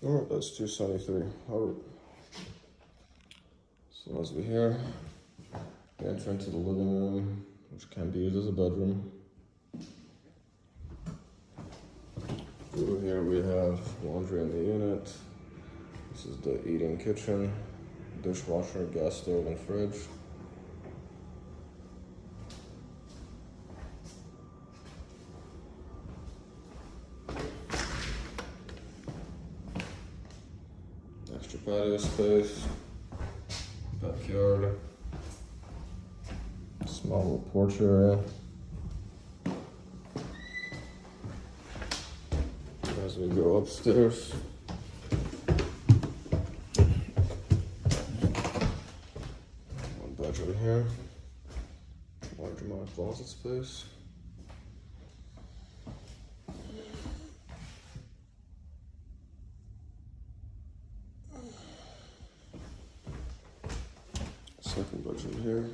Oh, that's 273. Alright. So as we hear, we enter into the living room, which can be used as a bedroom. Over here we have laundry in the unit. This is the eating kitchen, dishwasher, gas stove, and fridge. Extra patio space, backyard, small little porch area. As we go upstairs, one bedroom here, large amount of closet space. Second bedroom here.